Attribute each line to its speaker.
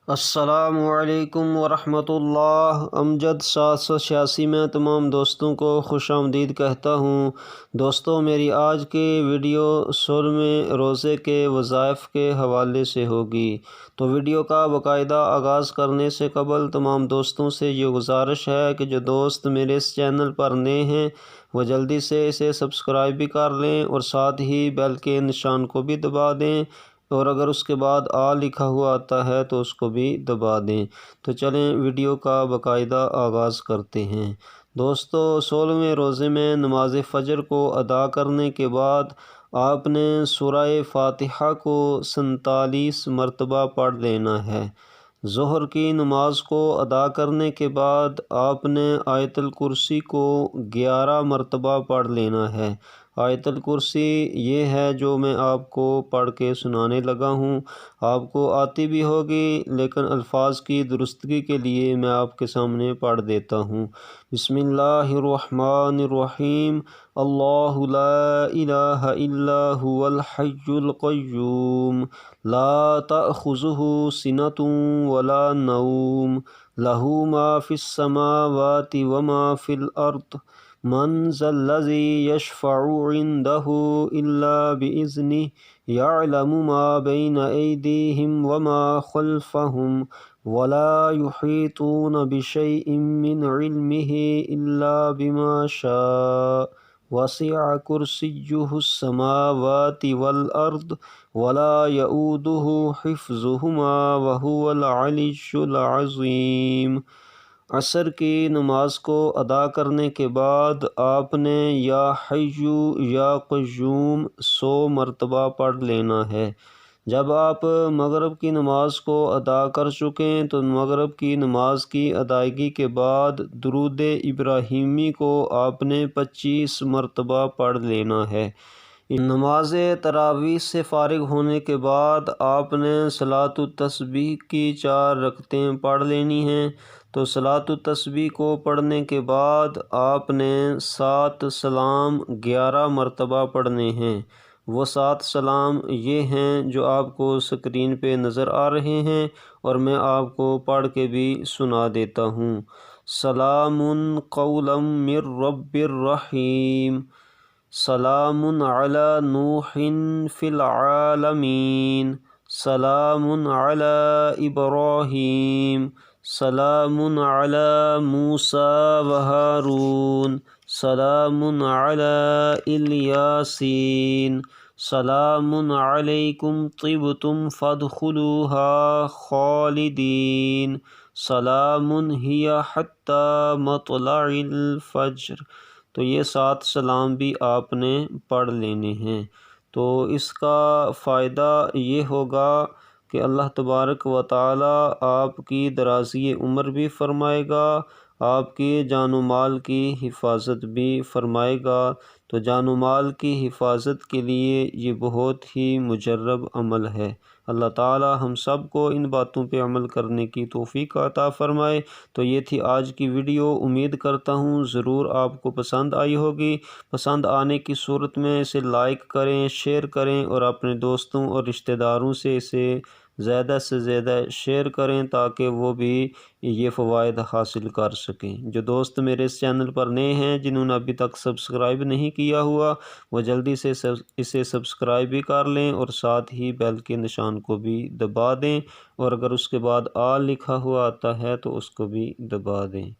Speaker 1: السلام علیکم ورحمۃ اللہ۔ امجد 786 میں تمام دوستوں کو خوش آمدید کہتا ہوں۔ دوستوں، میری آج کی ویڈیو 16ویں روزے کے وظائف کے حوالے سے ہوگی، تو ویڈیو کا باقاعدہ آغاز کرنے سے قبل تمام دوستوں سے یہ گزارش ہے کہ جو دوست میرے اس چینل پر نئے ہیں وہ جلدی سے اسے سبسکرائب بھی کر لیں اور ساتھ ہی بیل کے نشان کو بھی دبا دیں، اور اگر اس کے بعد آل لکھا ہوا آتا ہے تو اس کو بھی دبا دیں۔ تو چلیں ویڈیو کا باقاعدہ آغاز کرتے ہیں۔ دوستو، 16ویں روزے میں نماز فجر کو ادا کرنے کے بعد آپ نے سورہ فاتحہ کو 47 مرتبہ پڑھ لینا ہے۔ ظہر کی نماز کو ادا کرنے کے بعد آپ نے آیت الکرسی کو 11 مرتبہ پڑھ لینا ہے۔ آیت الکرسی یہ ہے جو میں آپ کو پڑھ کے سنانے لگا ہوں، آپ کو آتی بھی ہوگی لیکن الفاظ کی درستگی کے لیے میں آپ کے سامنے پڑھ دیتا ہوں۔ بسم اللہ الرحمن الرحیم۔ اللہ لا الہ الا هو الحی القیوم لا تأخذہ سنۃ ولا نوم لہ ما فی السماوات وما فی الارض من ذا الذی یشفع عندہ الا بإذنہ یعلم ما بین ایدیہم وما خلفہم ولا یحیطون بشیء من علمہ الا بما شاء وسع کرسیہ السماوات والارض ولا یؤودہ حفظہما وہو العلی العظیم۔ عصر کی نماز کو ادا کرنے کے بعد آپ نے یا حیّ یا قیوم 100 مرتبہ پڑھ لینا ہے۔ جب آپ مغرب کی نماز کو ادا کر چکیں تو مغرب کی نماز کی ادائیگی کے بعد درود ابراہیمی کو آپ نے 25 مرتبہ پڑھ لینا ہے۔ نماز تراویح سے فارغ ہونے کے بعد آپ نے صلاۃ التسبیح کی 4 رکعتیں پڑھ لینی ہیں۔ تو صلاۃ التسبیح کو پڑھنے کے بعد آپ نے 7 سلام 11 مرتبہ پڑھنے ہیں۔ وہ 7 سلام یہ ہیں جو آپ کو سکرین پہ نظر آ رہے ہیں اور میں آپ کو پڑھ کے بھی سنا دیتا ہوں۔ سلام قولا من رب الرحیم، سلام علی نوح فی العالمین، سلام علی ابراہیم، سلام علی موسیٰ و ہارون، سلام علی الیاسین، سلام علیکم طبتم فادخلوها خالدین، سلام ہی حتی مطلع الفجر۔ تو یہ 7 سلام بھی آپ نے پڑھ لینے ہیں۔ تو اس کا فائدہ یہ ہوگا کہ اللہ تبارک و تعالی آپ کی درازی عمر بھی فرمائے گا، آپ کی جان و مال کی حفاظت بھی فرمائے گا۔ تو جان و مال کی حفاظت کے لیے یہ بہت ہی مجرب عمل ہے۔ اللہ تعالی ہم سب کو ان باتوں پہ عمل کرنے کی توفیق عطا فرمائے۔ تو یہ تھی آج کی ویڈیو، امید کرتا ہوں ضرور آپ کو پسند آئی ہوگی۔ پسند آنے کی صورت میں اسے لائک کریں، شیئر کریں اور اپنے دوستوں اور رشتہ داروں سے اسے زیادہ سے زیادہ شیئر کریں تاکہ وہ بھی یہ فوائد حاصل کر سکیں۔ جو دوست میرے اس چینل پر نئے ہیں جنہوں نے ابھی تک سبسکرائب نہیں کیا ہوا وہ جلدی سے اسے سبسکرائب بھی کر لیں اور ساتھ ہی بیل کے نشان کو بھی دبا دیں، اور اگر اس کے بعد آل لکھا ہوا آتا ہے تو اس کو بھی دبا دیں۔